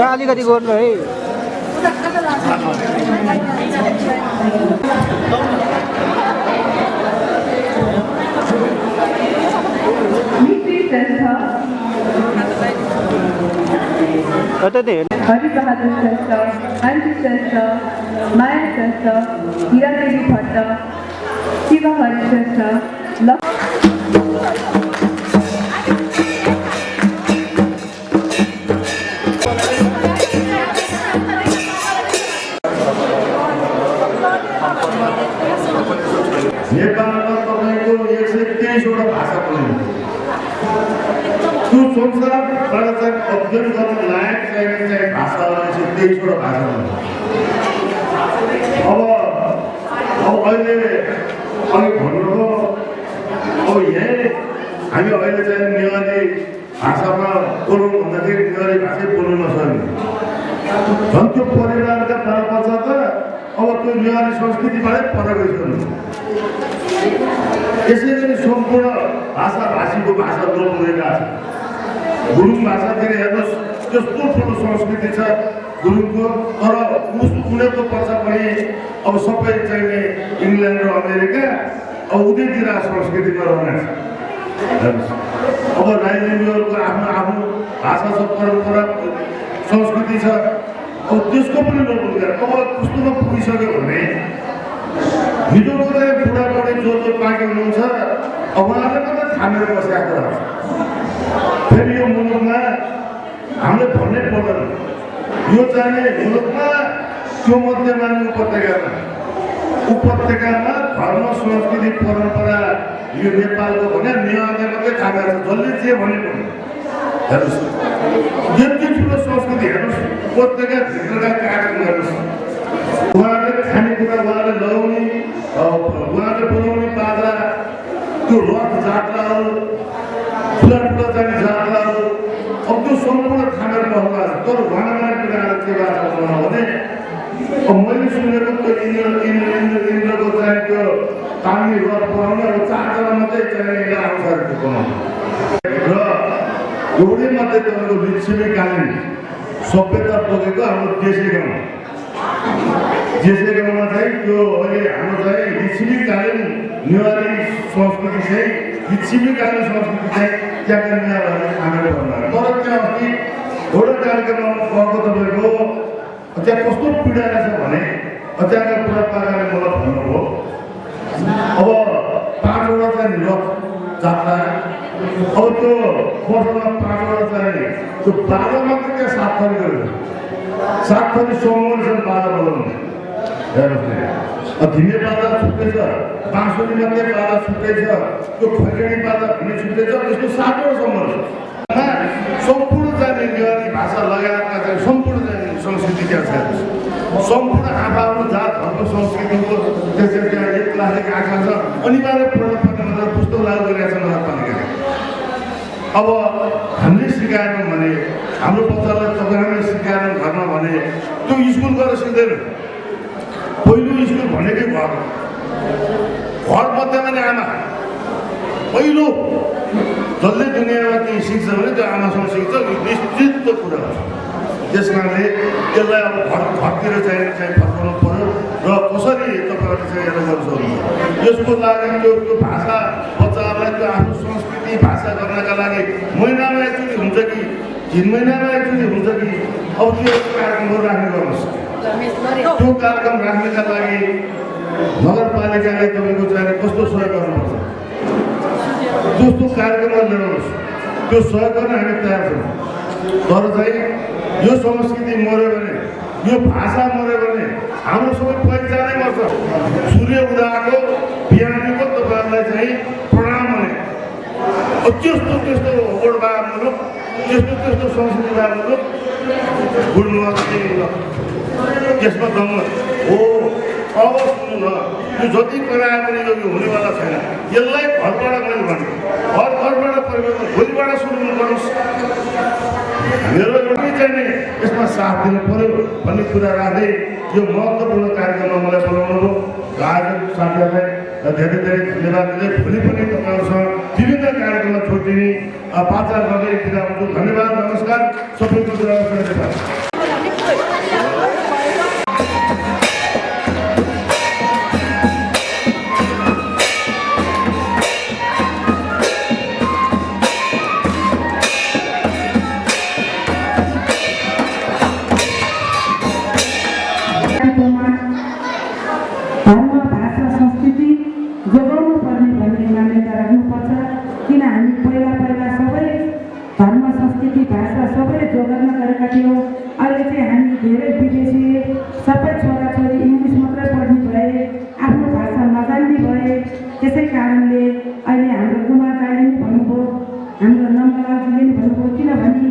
अलिकति गर्नु है। हरिबहादुर श्रेष्ठ, आन्टी श्रेष्ठ, माया श्रेष्ठ, हिरादेवी भट्ट, शिव हरि श्रेष्ठ, नेपालमा तपाईको 123 वटा भाषा बोलिन्छ। त्यो संसारबाट चाहिँ अध्ययन गर्न लायक चाहिँ भाषाहरू 123 वटा भाषा बोलिन्छ। अब अहिले अघि भन्नुभयो, अब यही हामी अहिले चाहिँ नेवारी भाषामा बोल्नु भन्दाखेरि नेवारी भाषै बोल्नु नसक्ने झन् त्यो परिवारका बालबच्चा त अब त्यो नेवारी संस्कृतिबाटै परेको छ। यसै गरी सम्पूर्ण भाषाभाषीको भाषा लोप भइरहेको छ। गुरुङ भाषातिर हेर्नुहोस् त्यस्तो ठुलो संस्कृति छ गुरुङको, तर उनीहरूको पछापि अब सबै चाहिँ इङ्ल्यान्ड र अमेरिका अब उतैतिर संस्कृतिमा रहने छ। अब राई लिम्बूहरूको आफ्नो आफ्नो भाषा छ, परम्परा संस्कृति छ। अब त्यसको पनि लोप भइरहेको। अब कस्तोमा पुगिसक्यो भने हिजोको चाहिँ बुढाबुढी जो पार्टी हुनुहुन्छ उहाँले मात्रै थामेर बसेको छ। फेरि यो मुलुकमा हामीले भन्नै पर्दैन, यो चाहिँ मुलुकमा त्यो मध्यमानी उपत्यकामा धर्म संस्कृति परम्परा यो नेपालको भने नेवारले मात्रै थामेर छ। जसले जे भने पनि हेर्नुहोस् यति ठुलो संस्कृति हेर्नुहोस्, उपत्यकाभित्रका कार्यक्रम हेर्नुहोस्, उहाँले खानेकुरा उहाँले लगाउने उहाँले बनाउने बाजा, त्यो रथ जात्राहरू, ठुला ठुला जाने जात्राहरू, अब त्यो सम्पूर्ण थामेर बस्नु भएको छ। तर उहाँलाई कुरा के भएको छ भने अब मैले सुनेको त्यो इन्द्रको चाहिँ त्यो तान्ने रथ बनाउने अब 4 जना मात्रै चाहिँ आउँछ त्यो बनाउनु। र एउटै मात्रै तपाईँको लिच्छवीकालीन सभ्यता बोकेको हाम्रो देशी गाउँ गाउँमा चाहिँ त्यो अहिले हाम्रो चाहिँ लिच्छवीकालीन नेवारी संस्कृति चाहिँ लिच्छवीकालीन संस्कृति चाहिँ त्यहाँका नेवारहरूले खानेर भन्नुभयो। तर त्यहाँ अस्ति एउटा कार्यक्रममा गएको तपाईँको त्यहाँ कस्तो पीडा रहेछ भने त्यहाँका बुढापाकाले मलाई भन्नुभयो, अब 5 वटा चाहिँ रथ जात्रा, अब त्यो वर्षमा 5 वटा चाहिँ त्यो बाजा मात्रै त्यहाँ 7 थरी गरेको 7 थरी सोमवारसम्म बाजा बजाउनु। हेर्नुहोस् धिमे बाजा छुट्टै छ, बाँसुरी मात्रै बाजा छुट्टै छ, त्यो खैरेडी बाजा भन्ने छुट्टै छ। यस्तो 7 वटा सम्बन्ध सम्पूर्ण जाने नेवारी भाषा लगायतका चाहिँ सम्पूर्ण जाने संस्कृति त्यहाँ छ। सम्पूर्ण आफ्नो जात धर्म संस्कृतिको त्यसरी त्यहाँ एक क्लासिक आँखा छ। अनिवार्य पर्ने पुस्तक लागू गरिरहेको छ नगरपालिकाले। अब हामीले सिकाएनौँ भने हाम्रो बच्चालाई तपाईँहरूले सिकाएनौँ घरमा भने त्यो स्कुल गएर सिक्दैन। पहिलो स्कुल भनेकै घर बच्चामा नै आमा पहिलो जसले दुनियाँमा केही सिक्छ भने त्यो आमासँग सिक्छ, निश्चित कुरा हो। त्यस कारणले यसलाई अब घरतिर चाहिँ फर्काउनु पऱ्यो र कसरी तपाईँहरूले चाहिँ यसलाई गर्न सक्नुहुन्छ। यसको लागि त्यो भाषा बच्चाहरूलाई त्यो आफ्नो संस्कृति भाषा गर्नका लागि महिनामा एकचोटि हुन्छ कि 3 महिनामा एकचोटि हुन्छ कि अब त्यो कार्यक्रमहरू राख्ने गर्नुहोस्। त्यो कार्यक्रम राख्नका लागि नगरपालिकाले तपाईँको चाहिँ कस्तो सहयोग गर्नुपर्छ, जस्तो कार्यक्रममा ल्याउनुहोस्, त्यो सहयोग गर्न हामी तयार छौँ। तर चाहिँ यो संस्कृति मर्यो भने, यो भाषा मर्यो भने हाम्रो सबै पहिचानै मर्छ। सूर्य उदाएको बिहानीको तपाईँहरूलाई चाहिँ प्रणाम भने त्यस्तो त्यस्तो ओडबा मुलुक, त्यस्तो त्यस्तो संस्कृति भए मुलुक बुढ्नु त्यसमा दम हो। अब सुन्नु न, यो जति कराए पनि यो हुनेवाला छैन। यसलाई घरबाट मैले भन्नु, घरबाट परिवर्तन भोलिबाट सुरु गर्नुहोस्। मेरो एउटै चाहिँ नि यसमा साथ दिनु पर्यो भन्ने कुरा राख्दै यो महत्त्वपूर्ण कार्यक्रममा मलाई बोलाउनु भयो। आयोजक साथीहरूलाई धेरै धेरै धन्यवाद दिँदै भोलि पनि तपाईँहरूसँग विभिन्न कार्यक्रममा छुट्टिने पाचा गर्दै बिदा हुन्छु। धन्यवाद, नमस्कार, सबैको धन्यवाद। धर्म, भाषा, संस्कृति जोगाउनु पर्ने भन्ने मान्यता राख्नुपर्छ। किन हामी पहिला सबै धर्म, संस्कृति, भाषा सबै जोगाउन गएका थियौँ। अहिले चाहिँ हामी धेरै विदेशी सबै छोराछोरी इङ्ग्लिस मात्रै पढ्ने भए, आफ्नो भाषा नजान्ने भए। त्यसै कारणले अहिले हाम्रो कुमार दाइले नि भन्नुभयो, हाम्रो नन्दलालजीले नि भन्नुभयो, किनभने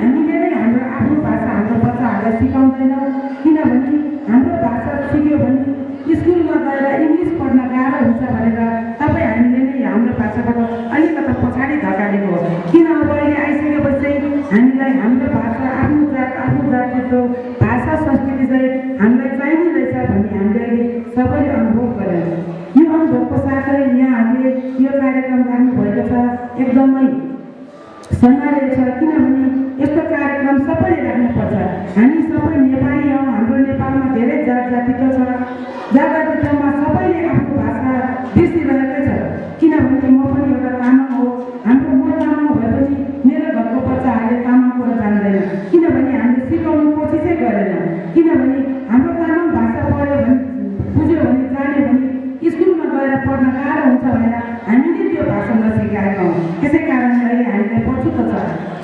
हामीले नै हाम्रो आफ्नो भाषा हाम्रो बच्चाहरूलाई सिकाउँदैनौँ। किनभने हाम्रो भाषा सिक्यो भने स्कुलमा गएर इङ्ग्लिस पढ्न गाह्रो हुन्छ भनेर तपाईँ हामीले नै हाम्रो भाषाबाट अलिकति पछाडि धकालेको हो। किन अब अहिले आइसकेपछि हामीलाई हाम्रो भाषा, आफ्नो जातिको भाषा, संस्कृति चाहिँ हामीलाई चाहिने रहेछ भन्ने हामीले अहिले सबैले अनुभव गर्यौँ। यो अनुभवको साथै यहाँहरूले यो कार्यक्रम राख्नुभएको छ, एकदमै सम्माननीय छ। किनभने यस्तो कार्यक्रम सबैले राख्नुपर्छ। हामी सबै नेपाली हौँ, हाम्रो नेपालमा धेरै जातिको छ। जातिमा सबैले आफ्नो भाषा बिर्सिरहेकै छ। किनभने म पनि एउटा तामाङ हो, म तामाङ भए पनि मेरो घरको बच्चाहरूले तामाङ कुरा जान्दैन। किनभने हामीले सिकाउनु कोसिसै गरेन। किनभने हाम्रो तामाङ भाषा पढ्यो भने, बुझ्यो भने, जान्यो भने स्कुलमा गएर पढ्न गाह्रो हुन्छ भनेर हामीले त्यो भाषा नसिकाएका हौँ। त्यसै कारणले अहिले हामीलाई पछुतो छ।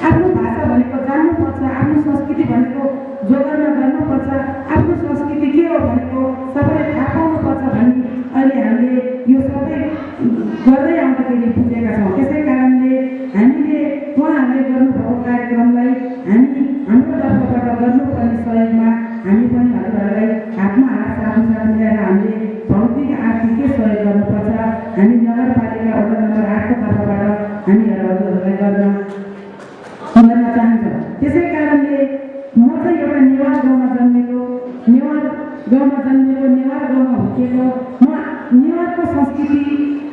आफ्नो भाषा भनेको जान्नुपर्छ, आफ्नो संस्कृति भनेको जोगाउन गर्नुपर्छ, आफ्नो संस्कृति के हो भनेको सबैले थाहा पाउनुपर्छ भन्ने अहिले हामीले यो सबै गर्दै आउँदाखेरि बुझेका छौँ। त्यसै कारणले हामीले उहाँहरूले गर्नुभएको कार्यक्रमलाई हामी हाम्रो तर्फबाट गर्नुपर्ने सहयोगमा हामी पनि हजुरहरूलाई हातमा हात साथ मिलाएर हामीले भौतिक आर्थिक सहयोग गर्नुपर्छ। हामी नगरपालिका वडा नम्बर 8 को तर्फबाट हामीहरू हजुरहरूलाई गर्न चाहन्छौँ। त्यसै कारणले म चाहिँ एउटा नेवार गाउँमा जन्मेको, नेवार गाउँमा हुर्केको। म नेवारको संस्कृति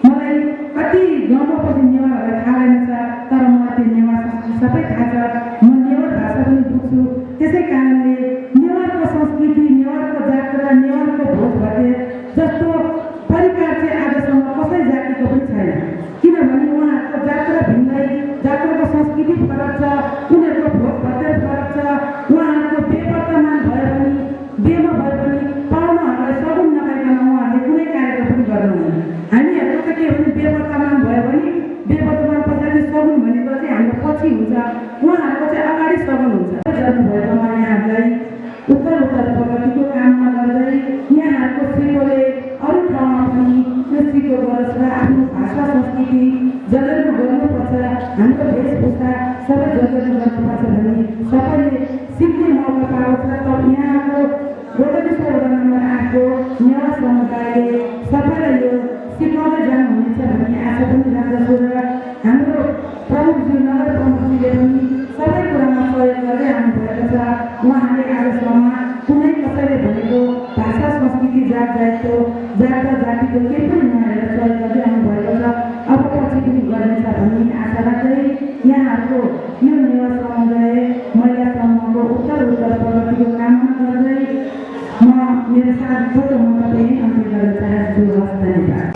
मलाई कति गाउँमा पनि नेवारहरूलाई थाहा रहेनछ, तर मलाई त्यो नेवार संस्कृति सबै थाहा छ। म नेवार भाषा पनि बुझ्छु। त्यसै कारणले नेवारको संस्कृति, नेवारको जात्रा, नेवारको भोज भटे जस्तो परिकार चाहिँ आजसम्म कसै जातिको पनि छैन। किनभने उहाँहरूको जात्रा भिन्दै, जात्राको संस्कृति फरक छ, उनीहरूको भोज भटे फरक छ। उहाँहरूको बेवर्तमान भयो भने, बेमा भयो भने पाहुनाहरूलाई सगुन नपाइकन उहाँहरूले कुनै कार्यक्रम पनि गर्नुहुन्न। हामीहरूको चाहिँ के भने बेवर्तमान भयो भने, बेवर्तमान पछाडि सगुन भनेको चाहिँ हाम्रो पछि हुन्छ, उहाँहरूको चाहिँ अगाडि सगुन हुन्छ। गर्नुभएको म यहाँहरूलाई उत्तर प्रगतिको कामना गर्दै यहाँहरूको सिकोले अरू ठाउँमा पनि यो सिको गरोस् र आफ्नो भाषा, संस्कृति जगेर्नु गर्नुपर्छ, हाम्रो वेशभूषा सबै जगेर्नु गर्नुपर्छ भन्ने सबैले सिक्ने मौका पाओस्। र तब यहाँको वडा नम्बर 8 को नेवार समुदायले सबैलाई यो सिकाउँदै जानुहुनेछ भन्ने आशा पनि राख्दछु। र हाम्रो प्रमुखज्यू, नगर प्रमुखजीले पनि सबै कुरामा सहयोग गर्दै आउनुभएको छ। उहाँले आजसम्म कुनै कसैले भनेको भाषा, संस्कृति, जातिको केही पनि नहेरेर सहयोग गर्दै आउनुभएको छ। अब पछि पनि गर्नेछ भन्ने आशा राख्दै यहाँहरूको यो नेवार समुदाय महिला समूहको उत्तर प्रगतिको कामना गर्दै म मेरो साथ छोटो मन्तव्य अन्त्य गर्न चाहन्छु। धन्यवाद।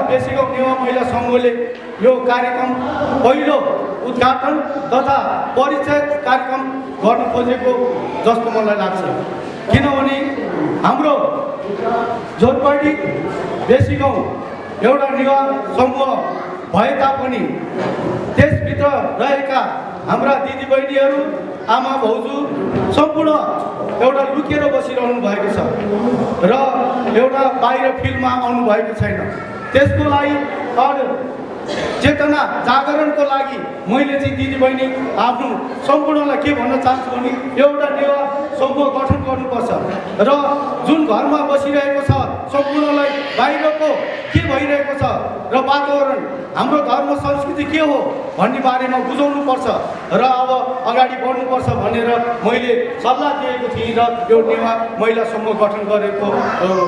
बेसीगाउँ नेवा महिला समूहले यो कार्यक्रम पहिलो उद्घाटन तथा परिचय कार्यक्रम गर्न खोजेको जस्तो मलाई लाग्छ। किनभने हाम्रो जोरपाटी बेसी गाउँ एउटा निवास समूह भए तापनि त्यसभित्र रहेका हाम्रा दिदीबहिनीहरू आमा भाउजू सम्पूर्ण एउटा लुकेर बसिरहनु भएको छ र एउटा बाहिर फिल्डमा आउनु भएको छैन। त्यसको लागि चेतना जागरणको लागि मैले चाहिँ दिदीबहिनी आफ्नो सम्पूर्णलाई के भन्न चाहन्छु भने एउटा नेवा समूह गठन गर्नुपर्छ र जुन घरमा बसिरहेको छ सम्पूर्णलाई बाहिरको के भइरहेको छ र वातावरण हाम्रो धर्म संस्कृति के हो भन्ने बारेमा बुझाउनुपर्छ र अब अगाडि बढ्नुपर्छ भनेर मैले सल्लाह दिएको थिएँ र यो नेवा महिला समूह गठन गरेको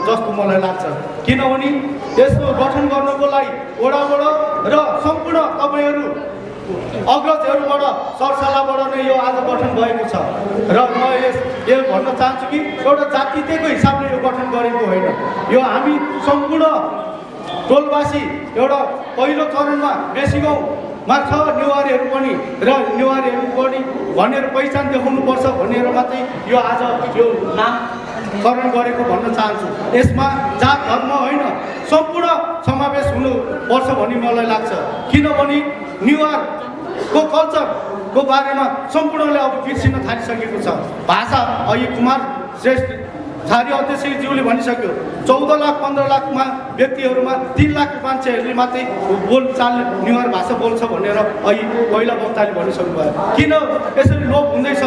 जस्तो मलाई लाग्छ। किनभने यसको गठन गर्नको लागि वडाबाट र सम्पूर्ण तपाईँहरू अग्रजहरूबाट सरसल्लाहबाट नै यो आज गठन भएको छ र म यो भन्न चाहन्छु कि एउटा जातीयताको हिसाबले यो गठन गरेको होइन। यो हामी सम्पूर्ण टोलवासी एउटा पहिलो चरणमा बेसी गाउँमा छ नेवारीहरू पनि र नेवारीहरू पनि भनेर पहिचान देखाउनुपर्छ भनेर मात्रै यो आज यो नामकरण गरेको भन्न चाहन्छु। यसमा जात धर्म होइन सम्पूर्ण समावेश हुनुपर्छ भन्ने मलाई लाग्छ। किनभने नेवारको कल्चरको बारेमा सम्पूर्णले अब बिर्सिन थालिसकेको छ। भाषा अहिले कुमार श्रेष्ठ छारी अध्यक्षज्यूले भनिसक्यो 14 लाख 15 लाखमा व्यक्तिहरूमा 3 लाख मान्छेहरूले मात्रै बोलचाल नेवार भाषा बोल्छ भनेर अहिले पहिला वक्ताले भनिसक्नु भयो। किन यसरी लोप हुँदैछ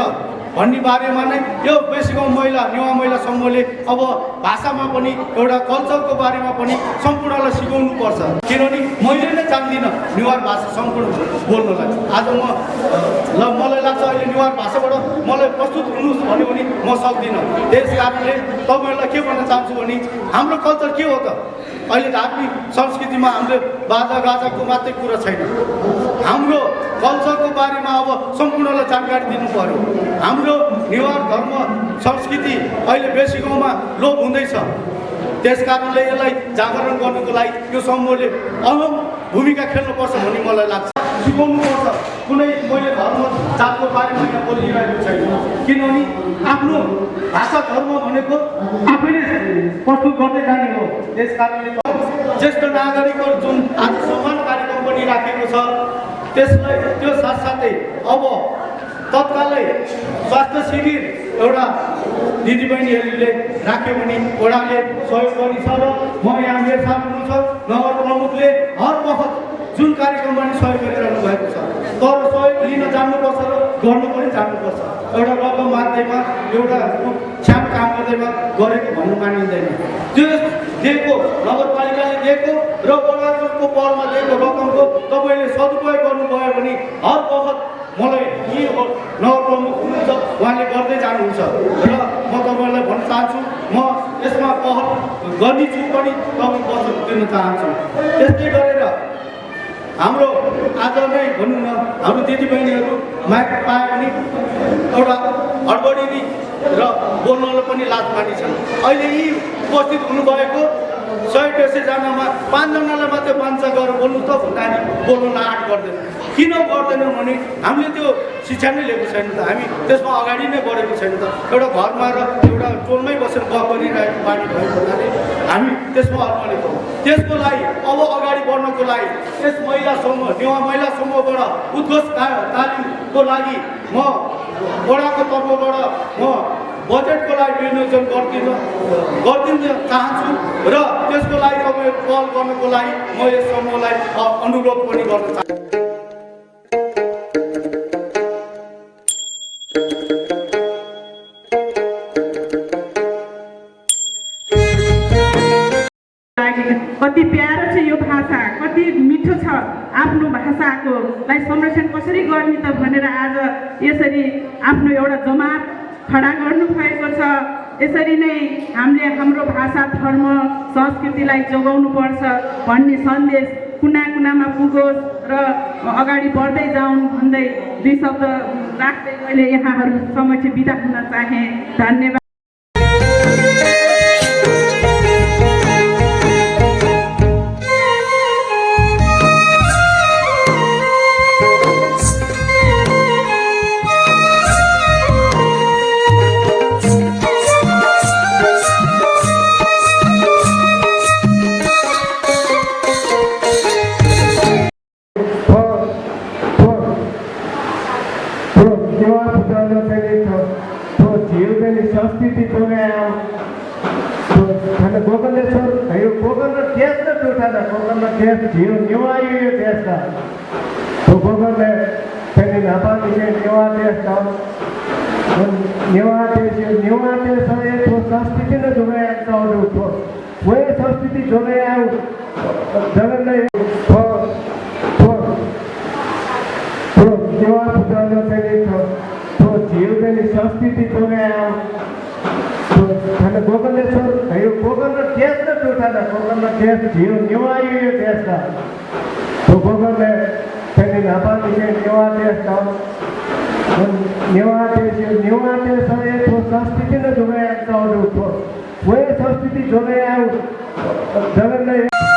भन्ने बारेमा नै यो बेसी गाउँ नेवा महिला समूहले अब भाषामा पनि एउटा कल्चरको बारेमा पनि सम्पूर्णलाई सिकाउनुपर्छ। किनभने मैले नै जान्दिनँ नेवार भाषा सम्पूर्ण बोल्नलाई। आज मलाई लाग्छ अहिले नेवार भाषाबाट मलाई प्रस्तुत हुनु भन्यो भने म सक्दिनँ। त्यस कारणले तपाईँहरूलाई के भन्न चाहन्छु भने हाम्रो कल्चर के हो त? अहिले धार्मिक संस्कृतिमा हाम्रो बाजा गाजाको मात्रै कुरा छैन। हाम्रो कल्चरको बारेमा अब सम्पूर्णलाई जानकारी दिनु पर्यो। हाम्रो नेवार धर्म संस्कृति अहिले बेसी गाउँमा लोप हुँदैछ। त्यस कारणले यसलाई जागरण गर्नको लागि यो समूहले अहम भूमिका खेल्नुपर्छ भन्ने मलाई लाग्छ। सिकाउनुपर्छ। कुनै मैले धर्म जातको बारेमा यहाँ बोलिरहेको छैन। किनभने आफ्नो भाषा धर्म भनेको आफैले प्रस्तुत गर्दै जाने हो। त्यस कारणले ज्येष्ठ नागरिकहरू जुन आज सम्मान कार्यक्रम पनि राखेको छ त्यसलाई त्यो साथसाथै अब तत्कालै स्वास्थ्य शिविर एउटा दिदीबहिनीहरूले राख्यो भने वडाले सहयोग गर्ने छ र म यहाँ मेरो साथ हुनुहुन्छ नगर प्रमुखले हर वखत जुन कार्यक्रम पनि सहयोग गरिरहनु भएको छ। तर सहयोग लिन जान्नुपर्छ र गर्न पनि जान्नुपर्छ। एउटा रकम माध्यममा एउटा सानो काम गर्दैमा गरेको भन्नु मानिँदैन। त्यो दिएको नगरपालिकाले दिएको र वडाको पहलमा दिएको रकमको तपाईँले सदुपयोग गर्नुभयो भने हर वखत मलाई के हो नगर प्रमुख हुनुहुन्छ उहाँले गर्दै जानुहुन्छ र म तपाईँलाई भन्न चाहन्छु म यसमा पहल गर्नेछु पनि तपाईँ वचन दिन चाहन्छु। त्यस्तै गरेर हाम्रो आज नै भनौँ न हाम्रो दिदीबहिनीहरू माइक पायो भने एउटा हडबडी र बोल्नलाई पनि लाज मानिन्छन्। अहिले यी उपस्थित हुनुभएको 100-150 जनामा 5 जनालाई मात्रै मान्छ गरेर बोल्नु त भन्दाखेरि बोल्नलाई आँट गर्दैन। किन गर्दैनौँ भने हामीले त्यो शिक्षा नै लिएको छैन त। हामी त्यसमा अगाडि नै बढेको छैन त। एउटा घरमा र एउटा टोलमै बसेर गफ गरिरहेको बानी भएको हुनाले हामी त्यसमा अल्मलेको। त्यसको लागि अब अगाडि बढ्नको लागि यस महिला समूह नेवा महिला समूहबाट उत्कृष्ट तालिमको लागि म वडाको तर्फबाट म बजेटको लागि विनियोजन गरिदिन चाहन्छु र त्यसको लागि तपाईँ पहल गर्नको लागि म यस समूहलाई अनुरोध पनि गर्न चाहन्छु। कति प्यारो छ यो भाषा, कति मिठो छ। आफ्नो भाषाकोलाई संरक्षण कसरी गर्ने त भनेर आज यसरी आफ्नो एउटा जमात खडा गर्नुभएको छ। यसरी नै हामीले हाम्रो भाषा धर्म संस्कृतिलाई जोगाउनुपर्छ भन्ने सन्देश कुना कुनामा पुगोस् र अगाडि बढ्दै जाउँ भन्दै 2 शब्द राख्दै मैले यहाँहरू समक्ष बिदा हुन चाहे। धन्यवाद। थाने गोकर्णेश्वर यो गोकर्ण देश न टोटाना गोकर्ण देश झियो निवायो यो देशका तो गोकर्ण फेरि नेपाली नेवा देश था नेवा देश यो संस्कृति न जोगाया चाउडो थो वही संस्कृति जोगाया जगन्ने थो थो थो नेवा पुजानो फेरि थो झियो फेरि संस्कृति जोगाया थाने गोकर्णेश्वर यो गोकर्ण देश न टोटाना गोकर्ण देश झियो निवायो यो देशका तो गोकर्ण फेरि नेपाली नेवा देश था नेवा देश यो संस्कृति न जोगाया चाउडो थो वही संस्कृति जोगाया जगन्ने